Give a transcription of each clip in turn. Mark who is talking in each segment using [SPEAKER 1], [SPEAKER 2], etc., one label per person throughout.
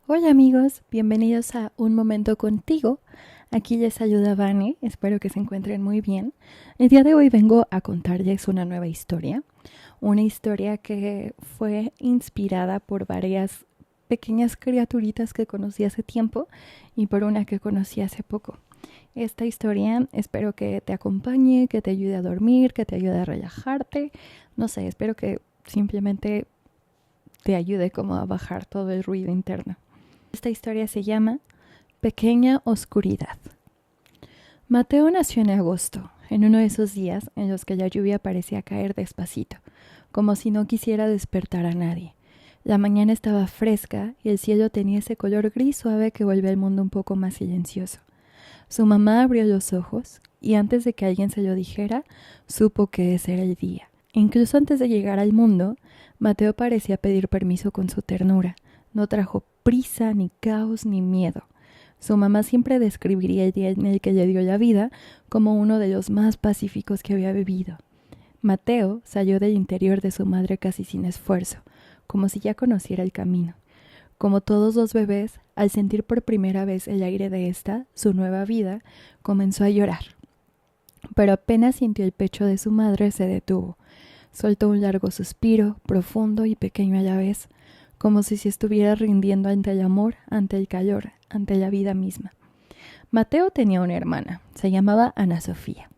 [SPEAKER 1] Hola amigos, bienvenidos a Un Momento Contigo. Aquí les ayuda Vane, espero que se encuentren muy bien. El día de hoy vengo a contarles una historia que fue inspirada por varias pequeñas criaturitas que conocí hace tiempo y por una que conocí hace poco. Esta historia espero que te acompañe, que te ayude a dormir, que te ayude a relajarte. No sé, espero que simplemente te ayude como a bajar todo el ruido interno. Esta historia se llama Pequeña Oscuridad. Mateo nació en agosto, en uno de esos días en los que la lluvia parecía caer despacito, como si no quisiera despertar a nadie. La mañana estaba fresca y el cielo tenía ese color gris suave que vuelve al mundo un poco más silencioso. Su mamá abrió los ojos y antes de que alguien se lo dijera, supo que ese era el día. Incluso antes de llegar al mundo, Mateo parecía pedir permiso con su ternura. No trajo prisa, ni caos, ni miedo. Su mamá siempre describiría el día en el que le dio la vida como uno de los más pacíficos que había vivido. Mateo salió del interior de su madre casi sin esfuerzo, como si ya conociera el camino. Como todos los bebés, al sentir por primera vez el aire de esta, su nueva vida, comenzó a llorar. Pero apenas sintió el pecho de su madre, se detuvo. Soltó un largo suspiro, profundo y pequeño a la vez, como si se estuviera rindiendo ante el amor, ante el calor, ante la vida misma. Mateo tenía una hermana, se llamaba Ana Sofía.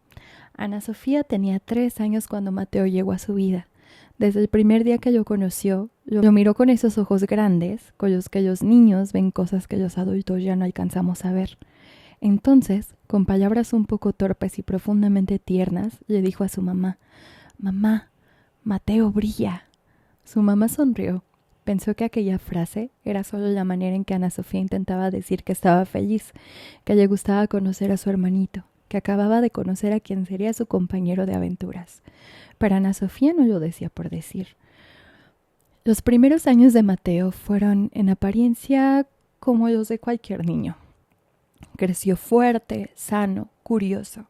[SPEAKER 1] Ana Sofía tenía 3 años cuando Mateo llegó a su vida. Desde el primer día que lo conoció, lo miró con esos ojos grandes, con los que los niños ven cosas que los adultos ya no alcanzamos a ver. Entonces, con palabras un poco torpes y profundamente tiernas, le dijo a su mamá: «Mamá, Mateo brilla». Su mamá sonrió. Pensó que aquella frase era solo la manera en que Ana Sofía intentaba decir que estaba feliz, que le gustaba conocer a su hermanito, que acababa de conocer a quien sería su compañero de aventuras. Pero Ana Sofía no lo decía por decir. Los primeros años de Mateo fueron, en apariencia, como los de cualquier niño. Creció fuerte, sano, curioso,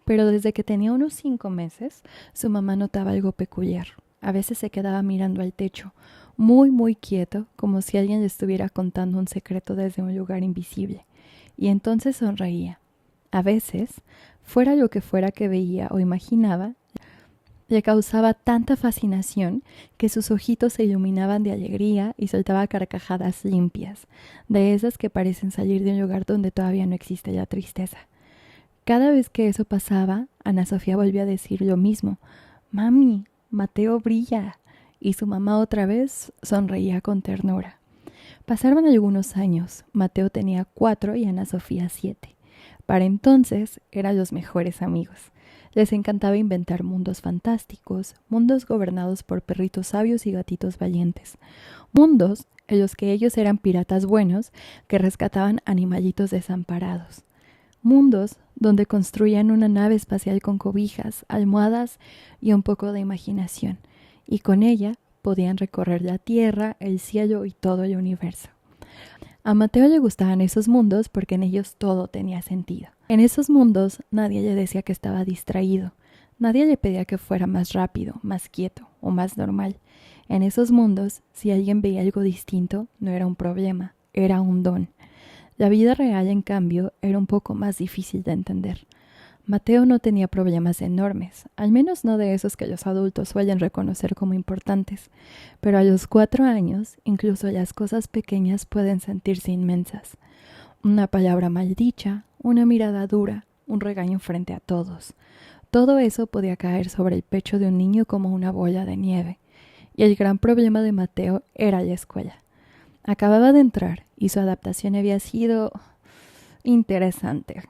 [SPEAKER 1] pero desde que tenía unos 5 meses, su mamá notaba algo peculiar. A veces se quedaba mirando al techo, muy quieto, como si alguien le estuviera contando un secreto desde un lugar invisible. Y entonces sonreía. A veces, fuera lo que fuera que veía o imaginaba, le causaba tanta fascinación que sus ojitos se iluminaban de alegría y soltaba carcajadas limpias, de esas que parecen salir de un lugar donde todavía no existe la tristeza. Cada vez que eso pasaba, Ana Sofía volvía a decir lo mismo: «Mami, Mateo brilla», y su mamá otra vez sonreía con ternura. Pasaron algunos años. Mateo tenía 4 y Ana Sofía 7. Para entonces eran los mejores amigos. Les encantaba inventar mundos fantásticos, mundos gobernados por perritos sabios y gatitos valientes. Mundos en los que ellos eran piratas buenos que rescataban animalitos desamparados. Mundos donde construían una nave espacial con cobijas, almohadas y un poco de imaginación, y con ella podían recorrer la tierra, el cielo y todo el universo. A Mateo le gustaban esos mundos porque en ellos todo tenía sentido. En esos mundos nadie le decía que estaba distraído, nadie le pedía que fuera más rápido, más quieto o más normal. En esos mundos, si alguien veía algo distinto, no era un problema, era un don. La vida real, en cambio, era un poco más difícil de entender. Mateo no tenía problemas enormes, al menos no de esos que los adultos suelen reconocer como importantes, pero a los 4 años, incluso las cosas pequeñas pueden sentirse inmensas. Una palabra maldicha, una mirada dura, un regaño frente a todos. Todo eso podía caer sobre el pecho de un niño como una bola de nieve. Y el gran problema de Mateo era la escuela. Acababa de entrar y su adaptación había sido interesante.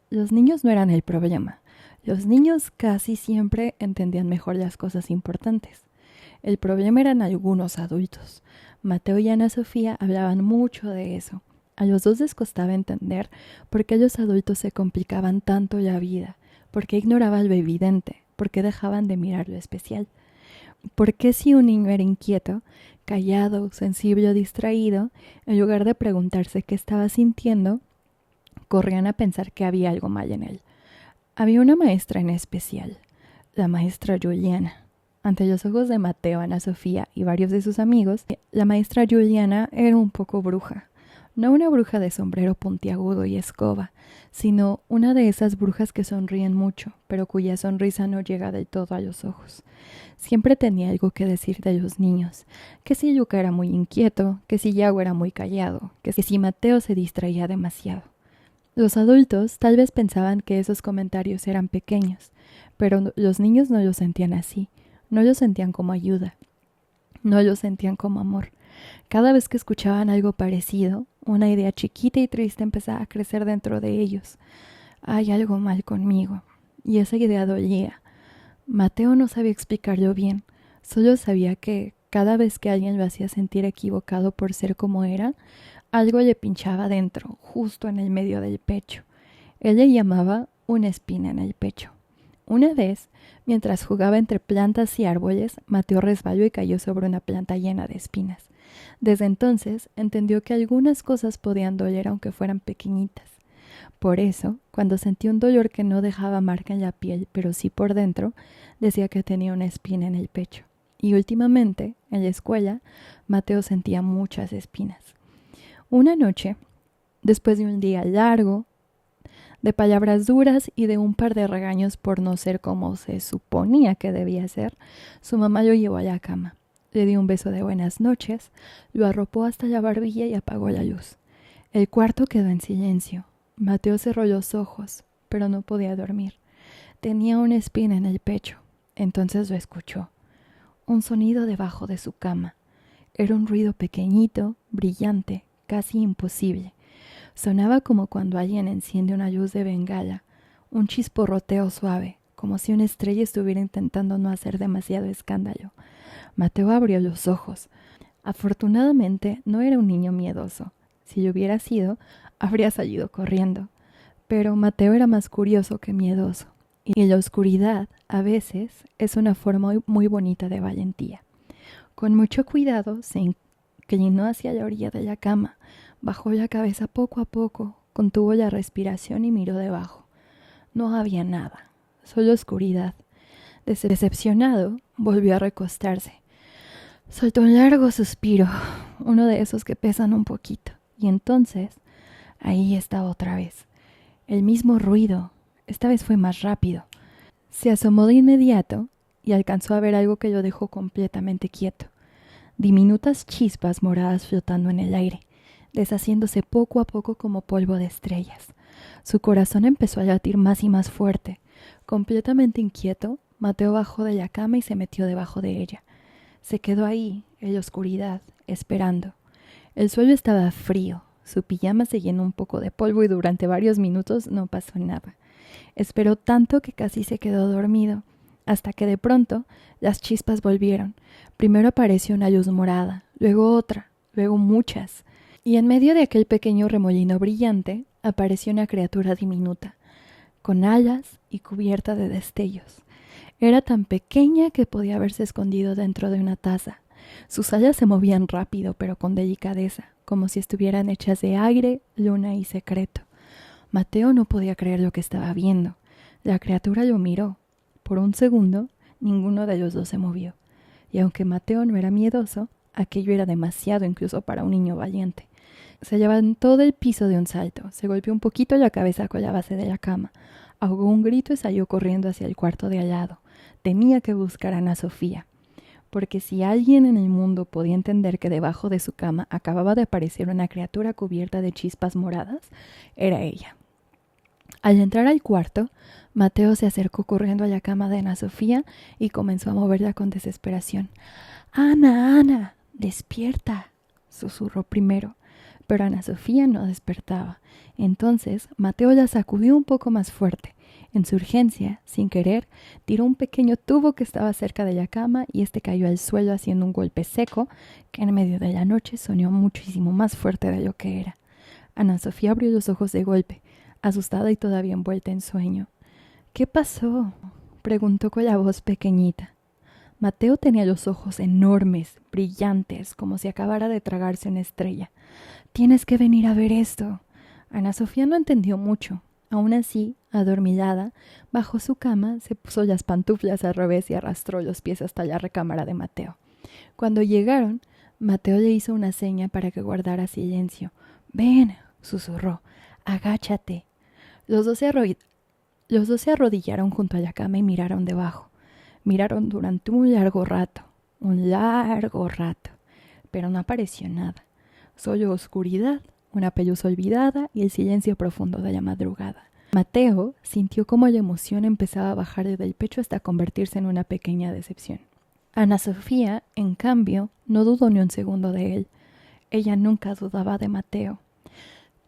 [SPEAKER 1] Los niños no eran el problema. Los niños casi siempre entendían mejor las cosas importantes. El problema eran algunos adultos. Mateo y Ana Sofía hablaban mucho de eso. A los dos les costaba entender por qué los adultos se complicaban tanto la vida, por qué ignoraban lo evidente, por qué dejaban de mirar lo especial. ¿Por qué si un niño era inquieto, callado, sensible o distraído, en lugar de preguntarse qué estaba sintiendo, corrían a pensar que había algo mal en él? Había una maestra en especial, la maestra Juliana. Ante los ojos de Mateo, Ana Sofía y varios de sus amigos, la maestra Juliana era un poco bruja. No una bruja de sombrero puntiagudo y escoba, sino una de esas brujas que sonríen mucho, pero cuya sonrisa no llega del todo a los ojos. Siempre tenía algo que decir de los niños, que si Yuka era muy inquieto, que si Yago era muy callado, que si Mateo se distraía demasiado. Los adultos tal vez pensaban que esos comentarios eran pequeños, pero los niños no lo sentían así, no lo sentían como ayuda, no lo sentían como amor. Cada vez que escuchaban algo parecido, una idea chiquita y triste empezaba a crecer dentro de ellos. Hay algo mal conmigo. Y esa idea dolía. Mateo no sabía explicarlo bien. Solo sabía que cada vez que alguien lo hacía sentir equivocado por ser como era, algo le pinchaba dentro, justo en el medio del pecho. Él le llamaba una espina en el pecho. Una vez, mientras jugaba entre plantas y árboles, Mateo resbaló y cayó sobre una planta llena de espinas. Desde entonces entendió que algunas cosas podían doler aunque fueran pequeñitas. Por eso, cuando sentía un dolor que no dejaba marca en la piel, pero sí por dentro, decía que tenía una espina en el pecho. Y últimamente, en la escuela, Mateo sentía muchas espinas. Una noche, después de un día largo, de palabras duras y de un par de regaños por no ser como se suponía que debía ser, su mamá lo llevó a la cama. Le dio un beso de buenas noches, lo arropó hasta la barbilla y apagó la luz. El cuarto quedó en silencio. Mateo cerró los ojos, pero no podía dormir. Tenía una espina en el pecho. Entonces lo escuchó. Un sonido debajo de su cama. Era un ruido pequeñito, brillante, casi imposible. Sonaba como cuando alguien enciende una luz de bengala, un chisporroteo suave, como si una estrella estuviera intentando no hacer demasiado escándalo. Mateo abrió los ojos. Afortunadamente no era un niño miedoso. Si lo hubiera sido, habría salido corriendo. Pero Mateo era más curioso que miedoso. Y la oscuridad, a veces, es una forma muy bonita de valentía. Con mucho cuidado se inclinó hacia la orilla de la cama, bajó la cabeza poco a poco, contuvo la respiración y miró debajo. No había nada, solo oscuridad. Decepcionado, volvió a recostarse. Soltó un largo suspiro, uno de esos que pesan un poquito, y entonces, ahí estaba otra vez. El mismo ruido, esta vez fue más rápido. Se asomó de inmediato y alcanzó a ver algo que lo dejó completamente quieto. Diminutas chispas moradas flotando en el aire, deshaciéndose poco a poco como polvo de estrellas. Su corazón empezó a latir más y más fuerte. Completamente inquieto, Mateo bajó de la cama y se metió debajo de ella. Se quedó ahí, en la oscuridad, esperando. El suelo estaba frío, su pijama se llenó un poco de polvo y durante varios minutos no pasó nada. Esperó tanto que casi se quedó dormido, hasta que de pronto las chispas volvieron. Primero apareció una luz morada, luego otra, luego muchas. Y en medio de aquel pequeño remolino brillante apareció una criatura diminuta, con alas y cubierta de destellos. Era tan pequeña que podía haberse escondido dentro de una taza. Sus alas se movían rápido pero con delicadeza, como si estuvieran hechas de aire, luna y secreto. Mateo no podía creer lo que estaba viendo. La criatura lo miró. Por un segundo, ninguno de los dos se movió. Y aunque Mateo no era miedoso, aquello era demasiado incluso para un niño valiente. Se levantó del piso de un salto, se golpeó un poquito la cabeza con la base de la cama, ahogó un grito y salió corriendo hacia el cuarto de al lado. Tenía que buscar a Ana Sofía, porque si alguien en el mundo podía entender que debajo de su cama acababa de aparecer una criatura cubierta de chispas moradas, era ella. Al entrar al cuarto, Mateo se acercó corriendo a la cama de Ana Sofía y comenzó a moverla con desesperación. «Ana, Ana, despierta», susurró primero, pero Ana Sofía no despertaba. Entonces Mateo la sacudió un poco más fuerte. En su urgencia, sin querer, tiró un pequeño tubo que estaba cerca de la cama y este cayó al suelo haciendo un golpe seco que en medio de la noche sonó muchísimo más fuerte de lo que era. Ana Sofía abrió los ojos de golpe, asustada y todavía envuelta en sueño. «¿Qué pasó?», preguntó con la voz pequeñita. Mateo tenía los ojos enormes, brillantes, como si acabara de tragarse una estrella. «Tienes que venir a ver esto». Ana Sofía no entendió mucho. Aún así, adormilada, bajó su cama, se puso las pantuflas al revés y arrastró los pies hasta la recámara de Mateo. Cuando llegaron, Mateo le hizo una seña para que guardara silencio, Ven, susurró, agáchate. Los dos se arrodillaron junto a la cama y miraron debajo. Miraron durante un largo rato, pero no apareció nada. Solo oscuridad, una pelusa olvidada y el silencio profundo de la madrugada. Mateo sintió cómo la emoción empezaba a bajarle del pecho hasta convertirse en una pequeña decepción. Ana Sofía, en cambio, no dudó ni un segundo de él. Ella nunca dudaba de Mateo.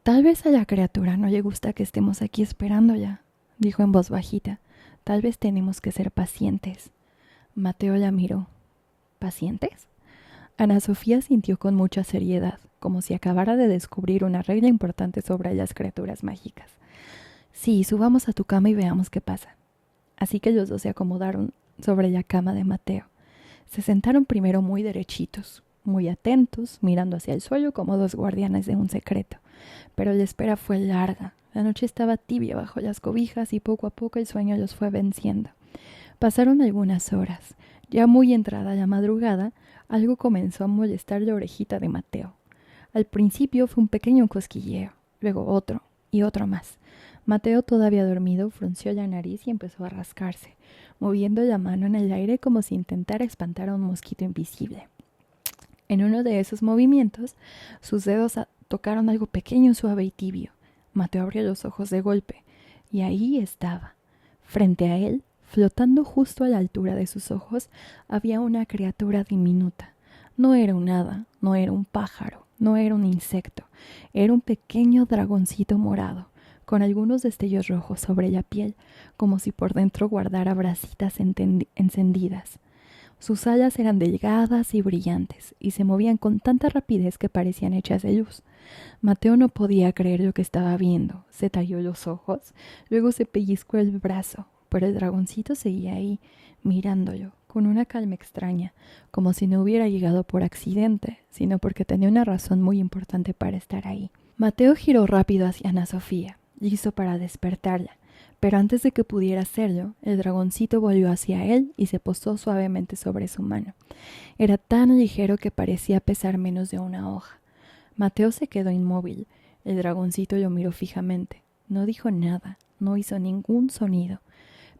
[SPEAKER 1] Tal vez a la criatura no le gusta que estemos aquí esperándola, dijo en voz bajita. Tal vez tenemos que ser pacientes. Mateo la miró. ¿Pacientes? Ana Sofía sintió con mucha seriedad, como si acabara de descubrir una regla importante sobre las criaturas mágicas. Sí, subamos a tu cama y veamos qué pasa. Así que los dos se acomodaron sobre la cama de Mateo. Se sentaron primero muy derechitos, muy atentos, mirando hacia el suelo como dos guardianes de un secreto. Pero la espera fue larga. La noche estaba tibia bajo las cobijas y poco a poco el sueño los fue venciendo. Pasaron algunas horas. Ya muy entrada la madrugada, algo comenzó a molestar la orejita de Mateo. Al principio fue un pequeño cosquilleo, luego otro y otro más. Mateo, todavía dormido, frunció la nariz y empezó a rascarse, moviendo la mano en el aire como si intentara espantar a un mosquito invisible. En uno de esos movimientos, sus dedos tocaron algo pequeño, suave y tibio. Mateo abrió los ojos de golpe, y ahí estaba. Frente a él, flotando justo a la altura de sus ojos, había una criatura diminuta. No era un hada, no era un pájaro, no era un insecto. Era un pequeño dragoncito morado, con algunos destellos rojos sobre la piel, como si por dentro guardara brasitas encendidas. Sus alas eran delgadas y brillantes, y se movían con tanta rapidez que parecían hechas de luz. Mateo no podía creer lo que estaba viendo. Se talló los ojos, luego se pellizcó el brazo, pero el dragoncito seguía ahí, mirándolo, con una calma extraña, como si no hubiera llegado por accidente, sino porque tenía una razón muy importante para estar ahí. Mateo giró rápido hacia Ana Sofía, listo para despertarla, pero antes de que pudiera hacerlo, el dragoncito volvió hacia él y se posó suavemente sobre su mano. Era tan ligero que parecía pesar menos de una hoja. Mateo se quedó inmóvil. El dragoncito lo miró fijamente. No dijo nada, no hizo ningún sonido,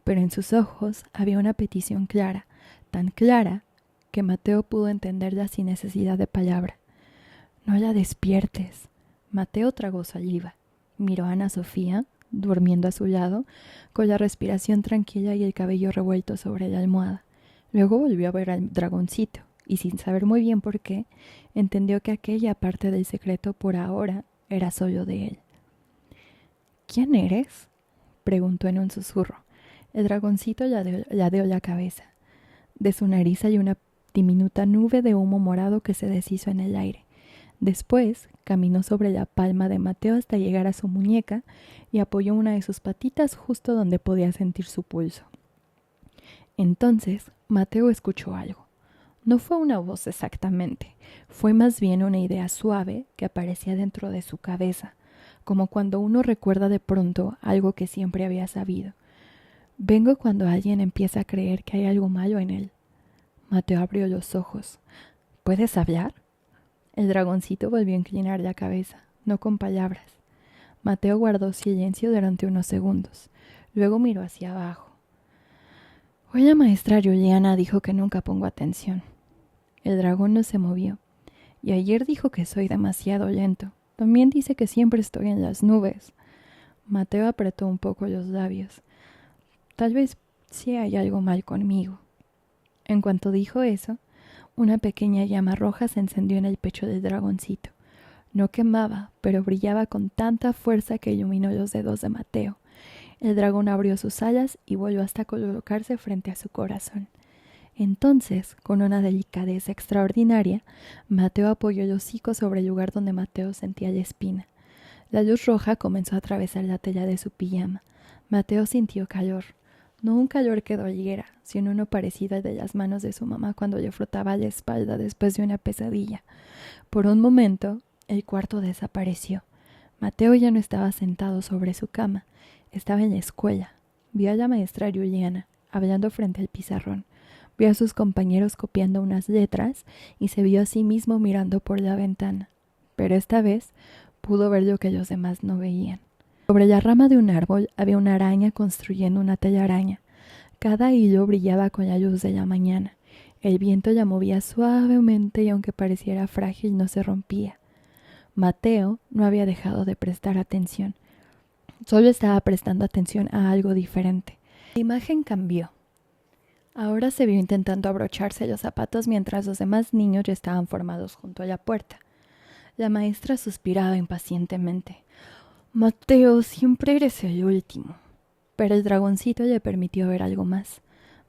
[SPEAKER 1] pero en sus ojos había una petición clara, tan clara que Mateo pudo entenderla sin necesidad de palabra. No la despiertes. Mateo tragó saliva. Miró a Ana Sofía, durmiendo a su lado, con la respiración tranquila y el cabello revuelto sobre la almohada. Luego volvió a ver al dragoncito, y sin saber muy bien por qué, entendió que aquella parte del secreto por ahora era solo de él. ¿Quién eres?, preguntó en un susurro. El dragoncito ladeó la cabeza. De su nariz hay una diminuta nube de humo morado que se deshizo en el aire. Después caminó sobre la palma de Mateo hasta llegar a su muñeca y apoyó una de sus patitas justo donde podía sentir su pulso. Entonces Mateo escuchó algo. No fue una voz exactamente, fue más bien una idea suave que aparecía dentro de su cabeza, como cuando uno recuerda de pronto algo que siempre había sabido. Vengo cuando alguien empieza a creer que hay algo malo en él. Mateo abrió los ojos. ¿Puedes hablar? El dragoncito volvió a inclinar la cabeza, no con palabras. Mateo guardó silencio durante unos segundos. Luego miró hacia abajo. Hoy la maestra Juliana dijo que nunca pongo atención. El dragón no se movió. Y ayer dijo que soy demasiado lento. También dice que siempre estoy en las nubes. Mateo apretó un poco los labios. Tal vez sí hay algo mal conmigo. En cuanto dijo eso, una pequeña llama roja se encendió en el pecho del dragoncito. No quemaba, pero brillaba con tanta fuerza que iluminó los dedos de Mateo. El dragón abrió sus alas y volvió hasta colocarse frente a su corazón. Entonces, con una delicadeza extraordinaria, Mateo apoyó el hocico sobre el lugar donde Mateo sentía la espina. La luz roja comenzó a atravesar la tela de su pijama. Mateo sintió calor. No un calor que doliera, sino uno parecido al de las manos de su mamá cuando le frotaba la espalda después de una pesadilla. Por un momento, el cuarto desapareció. Mateo ya no estaba sentado sobre su cama. Estaba en la escuela. Vio a la maestra Juliana, hablando frente al pizarrón. Vio a sus compañeros copiando unas letras y se vio a sí mismo mirando por la ventana. Pero esta vez pudo ver lo que los demás no veían. Sobre la rama de un árbol había una araña construyendo una telaraña. Cada hilo brillaba con la luz de la mañana. El viento la movía suavemente y aunque pareciera frágil no se rompía. Mateo no había dejado de prestar atención. Solo estaba prestando atención a algo diferente. La imagen cambió. Ahora se vio intentando abrocharse los zapatos mientras los demás niños ya estaban formados junto a la puerta. La maestra suspiraba impacientemente. Mateo, siempre eres el último. Pero el dragoncito le permitió ver algo más.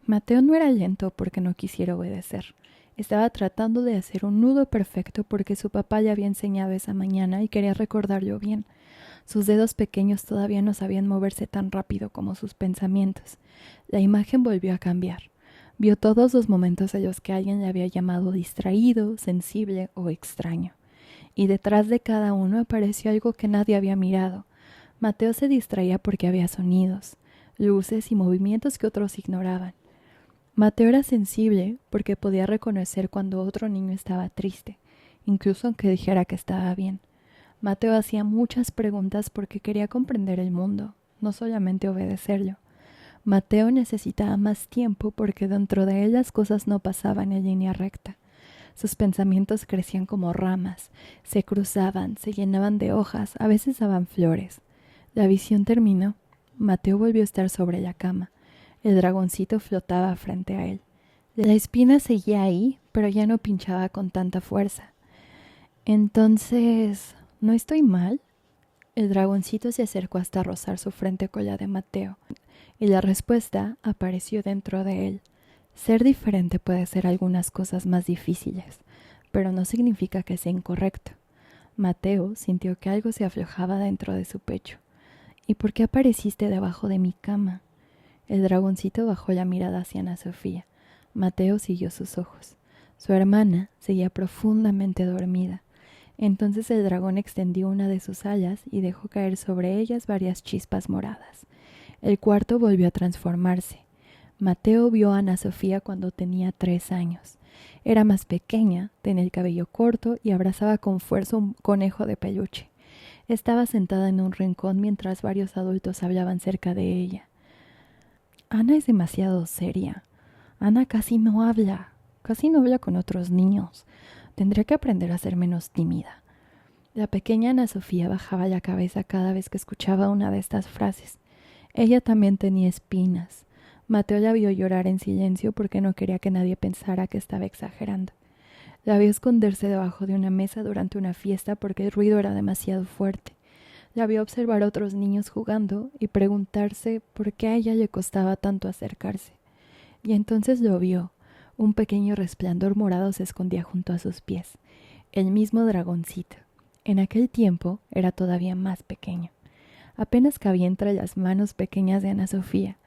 [SPEAKER 1] Mateo no era lento porque no quisiera obedecer. Estaba tratando de hacer un nudo perfecto porque su papá le había enseñado esa mañana y quería recordarlo bien. Sus dedos pequeños todavía no sabían moverse tan rápido como sus pensamientos. La imagen volvió a cambiar. Vio todos los momentos en los que alguien le había llamado distraído, sensible o extraño. Y detrás de cada uno apareció algo que nadie había mirado. Mateo se distraía porque había sonidos, luces y movimientos que otros ignoraban. Mateo era sensible porque podía reconocer cuando otro niño estaba triste, incluso aunque dijera que estaba bien. Mateo hacía muchas preguntas porque quería comprender el mundo, no solamente obedecerlo. Mateo necesitaba más tiempo porque dentro de él las cosas no pasaban en línea recta. Sus pensamientos crecían como ramas, se cruzaban, se llenaban de hojas, a veces daban flores. La visión terminó. Mateo volvió a estar sobre la cama. El dragoncito flotaba frente a él. La espina seguía ahí, pero ya no pinchaba con tanta fuerza. Entonces, ¿no estoy mal? El dragoncito se acercó hasta rozar su frente con la de Mateo, y la respuesta apareció dentro de él. Ser diferente puede ser algunas cosas más difíciles, pero no significa que sea incorrecto. Mateo sintió que algo se aflojaba dentro de su pecho. ¿Y por qué apareciste debajo de mi cama? El dragoncito bajó la mirada hacia Ana Sofía. Mateo siguió sus ojos. Su hermana seguía profundamente dormida. Entonces el dragón extendió una de sus alas y dejó caer sobre ellas varias chispas moradas. El cuarto volvió a transformarse. Mateo vio a Ana Sofía cuando tenía 3 años. Era más pequeña, tenía el cabello corto y abrazaba con fuerza un conejo de peluche. Estaba sentada en un rincón mientras varios adultos hablaban cerca de ella. Ana es demasiado seria. Ana casi no habla con otros niños. Tendría que aprender a ser menos tímida. La pequeña Ana Sofía bajaba la cabeza cada vez que escuchaba una de estas frases. Ella también tenía espinas. Mateo la vio llorar en silencio porque no quería que nadie pensara que estaba exagerando. La vio esconderse debajo de una mesa durante una fiesta porque el ruido era demasiado fuerte. La vio observar a otros niños jugando y preguntarse por qué a ella le costaba tanto acercarse. Y entonces lo vio. Un pequeño resplandor morado se escondía junto a sus pies. El mismo dragoncito. En aquel tiempo era todavía más pequeño. Apenas cabía entre las manos pequeñas de Ana Sofía.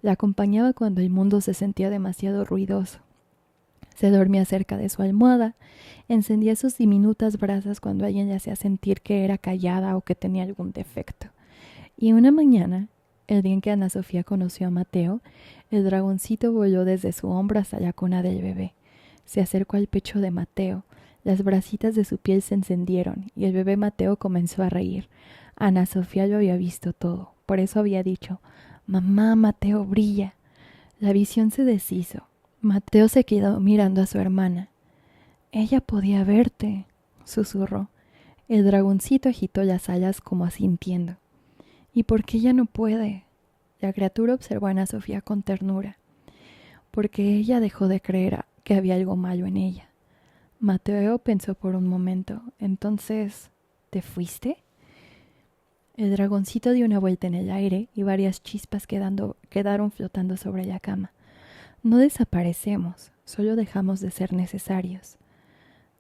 [SPEAKER 1] La acompañaba cuando el mundo se sentía demasiado ruidoso. Se dormía cerca de su almohada, encendía sus diminutas brasas cuando alguien le hacía sentir que era callada o que tenía algún defecto. Y una mañana, el día en que Ana Sofía conoció a Mateo, el dragoncito voló desde su hombro hasta la cuna del bebé. Se acercó al pecho de Mateo, las brasitas de su piel se encendieron y el bebé Mateo comenzó a reír. Ana Sofía lo había visto todo, por eso había dicho: «Mamá, Mateo brilla». La visión se deshizo. Mateo se quedó mirando a su hermana. «Ella podía verte», susurró. El dragoncito agitó las alas como asintiendo. «¿Y por qué ella no puede?». La criatura observó a Ana Sofía con ternura. «Porque ella dejó de creer que había algo malo en ella». Mateo pensó por un momento. «Entonces, ¿te fuiste?». El dragoncito dio una vuelta en el aire y varias chispas quedaron flotando sobre la cama. «No desaparecemos, solo dejamos de ser necesarios».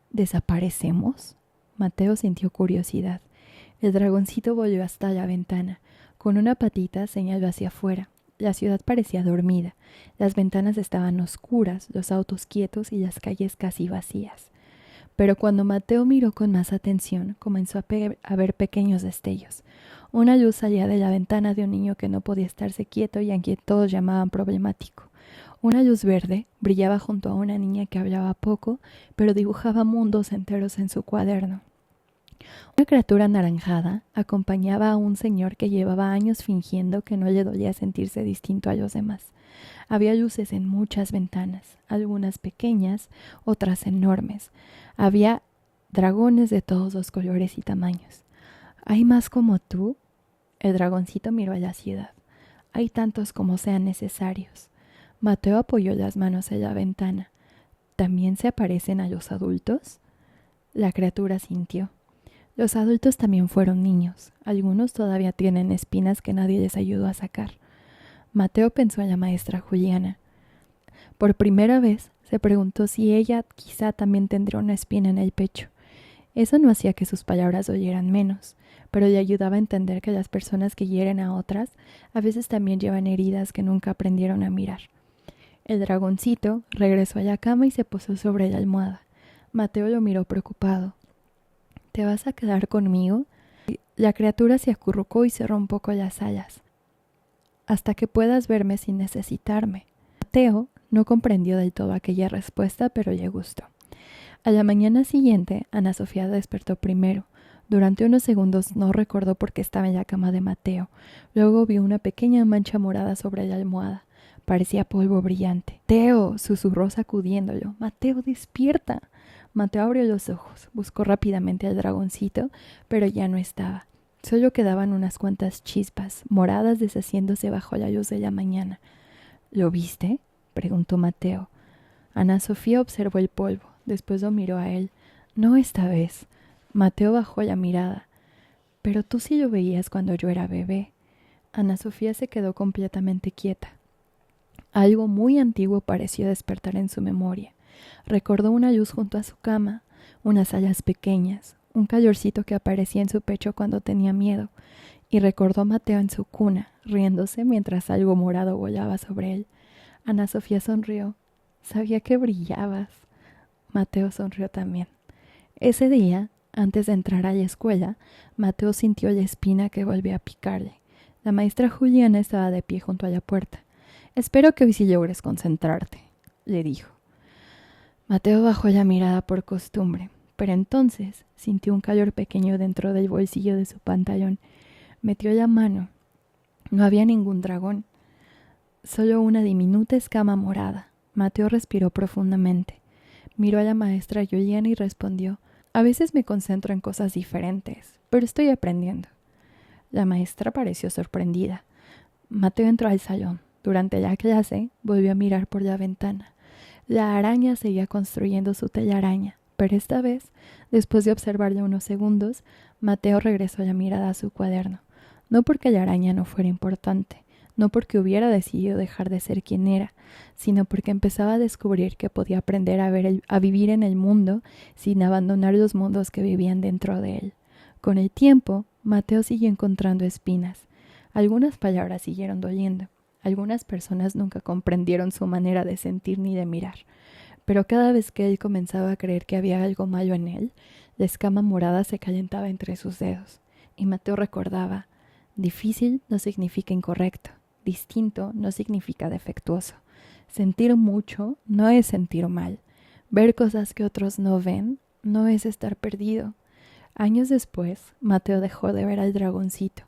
[SPEAKER 1] ¿Desaparecemos? Mateo sintió curiosidad. El dragoncito volvió hasta la ventana. Con una patita señaló hacia afuera. La ciudad parecía dormida. Las ventanas estaban oscuras, los autos quietos y las calles casi vacías. Pero cuando Mateo miró con más atención, comenzó a ver pequeños destellos. Una luz salía de la ventana de un niño que no podía estarse quieto y a quien todos llamaban problemático. Una luz verde brillaba junto a una niña que hablaba poco, pero dibujaba mundos enteros en su cuaderno. Una criatura anaranjada acompañaba a un señor que llevaba años fingiendo que no le dolía sentirse distinto a los demás. Había luces en muchas ventanas, algunas pequeñas, otras enormes. Había dragones de todos los colores y tamaños. ¿Hay más como tú? El dragoncito miró a la ciudad. Hay tantos como sean necesarios. Mateo apoyó las manos en la ventana. ¿También se aparecen a los adultos? La criatura sintió. Los adultos también fueron niños. Algunos todavía tienen espinas que nadie les ayudó a sacar. Mateo pensó en la maestra Juliana. Por primera vez se preguntó si ella quizá también tendría una espina en el pecho. Eso no hacía que sus palabras oyeran menos, pero le ayudaba a entender que las personas que hieren a otras a veces también llevan heridas que nunca aprendieron a mirar. El dragoncito regresó a la cama y se posó sobre la almohada. Mateo lo miró preocupado. ¿Te vas a quedar conmigo? La criatura se acurrucó y cerró un poco las alas. Hasta que puedas verme sin necesitarme. Mateo no comprendió del todo aquella respuesta, pero le gustó. A la mañana siguiente, Ana Sofía despertó primero. Durante unos segundos no recordó por qué estaba en la cama de Mateo. Luego vio una pequeña mancha morada sobre la almohada. Parecía polvo brillante. «Mateo», susurró sacudiéndolo. «Mateo, despierta». Mateo abrió los ojos, buscó rápidamente al dragoncito, pero ya no estaba. Solo quedaban unas cuantas chispas, moradas deshaciéndose bajo la luz de la mañana. «¿Lo viste?», preguntó Mateo. Ana Sofía observó el polvo, después lo miró a él. «No esta vez». Mateo bajó la mirada. «Pero tú sí lo veías cuando yo era bebé». Ana Sofía se quedó completamente quieta. Algo muy antiguo pareció despertar en su memoria. Recordó una luz junto a su cama, unas alas pequeñas, un calorcito que aparecía en su pecho cuando tenía miedo, y recordó a Mateo en su cuna, riéndose mientras algo morado volaba sobre él. Ana Sofía sonrió. «Sabía que brillabas». Mateo sonrió también. Ese día, antes de entrar a la escuela, Mateo sintió la espina que volvió a picarle. La maestra Juliana estaba de pie junto a la puerta. «Espero que hoy sí logres concentrarte», le dijo. Mateo bajó la mirada por costumbre, pero entonces sintió un calor pequeño dentro del bolsillo de su pantalón. Metió la mano. No había ningún dragón, solo una diminuta escama morada. Mateo respiró profundamente. Miró a la maestra Juliana y respondió: «A veces me concentro en cosas diferentes, pero estoy aprendiendo». La maestra pareció sorprendida. Mateo entró al salón. Durante la clase volvió a mirar por la ventana. La araña seguía construyendo su telaraña, pero esta vez, después de observarla unos segundos, Mateo regresó la mirada a su cuaderno. No porque la araña no fuera importante, no porque hubiera decidido dejar de ser quien era, sino porque empezaba a descubrir que podía aprender a vivir en el mundo sin abandonar los mundos que vivían dentro de él. Con el tiempo, Mateo siguió encontrando espinas. Algunas palabras siguieron doliendo. Algunas personas nunca comprendieron su manera de sentir ni de mirar. Pero cada vez que él comenzaba a creer que había algo malo en él, la escama morada se calentaba entre sus dedos. Y Mateo recordaba: difícil no significa incorrecto, distinto no significa defectuoso. Sentir mucho no es sentir mal. Ver cosas que otros no ven no es estar perdido. Años después, Mateo dejó de ver al dragoncito.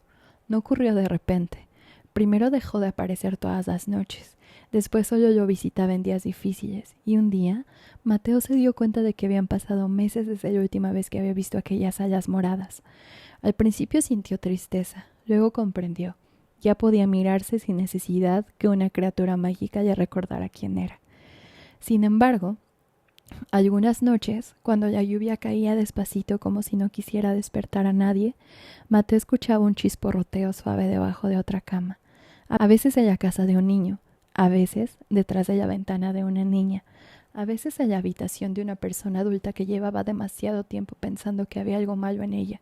[SPEAKER 1] No ocurrió de repente. Primero dejó de aparecer todas las noches. Después solo lo visitaba en días difíciles. Y un día, Mateo se dio cuenta de que habían pasado meses desde la última vez que había visto aquellas alas moradas. Al principio sintió tristeza. Luego comprendió. Ya podía mirarse sin necesidad que una criatura mágica le recordara quién era. Sin embargo, algunas noches, cuando la lluvia caía despacito como si no quisiera despertar a nadie, Mateo escuchaba un chisporroteo suave debajo de otra cama. A veces en la casa de un niño, a veces detrás de la ventana de una niña, a veces en la habitación de una persona adulta que llevaba demasiado tiempo pensando que había algo malo en ella.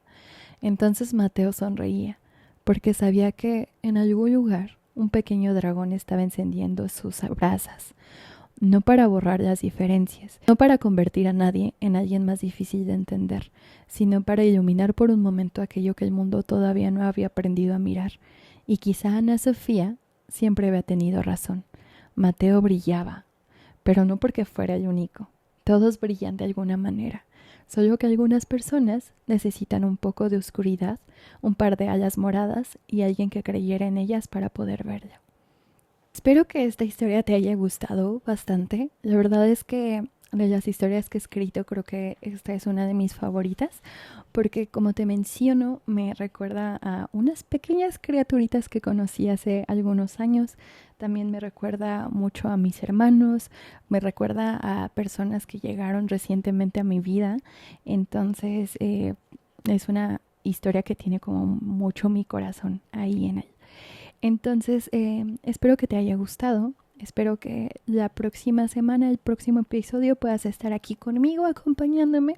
[SPEAKER 1] Entonces Mateo sonreía, porque sabía que en algún lugar un pequeño dragón estaba encendiendo sus brasas, no para borrar las diferencias, no para convertir a nadie en alguien más difícil de entender, sino para iluminar por un momento aquello que el mundo todavía no había aprendido a mirar. Y quizá Ana Sofía siempre había tenido razón. Mateo brillaba, pero no porque fuera el único. Todos brillan de alguna manera. Solo que algunas personas necesitan un poco de oscuridad, un par de alas moradas y alguien que creyera en ellas para poder verlo. Espero que esta historia te haya gustado bastante. La verdad es que de las historias que he escrito creo que esta es una de mis favoritas porque como te menciono me recuerda a unas pequeñas criaturitas que conocí hace algunos años. También me recuerda mucho a mis hermanos, me recuerda a personas que llegaron recientemente a mi vida. Entonces es una historia que tiene como mucho mi corazón ahí en él. Entonces, espero que te haya gustado. Espero que la próxima semana, el próximo episodio, puedas estar aquí conmigo, acompañándome.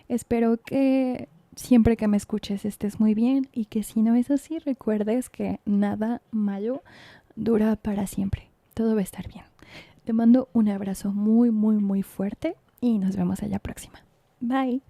[SPEAKER 1] Espero que siempre que me escuches estés muy bien y que si no es así, recuerdes que nada malo dura para siempre. Todo va a estar bien. Te mando un abrazo muy, muy, muy fuerte y nos vemos a la próxima. Bye.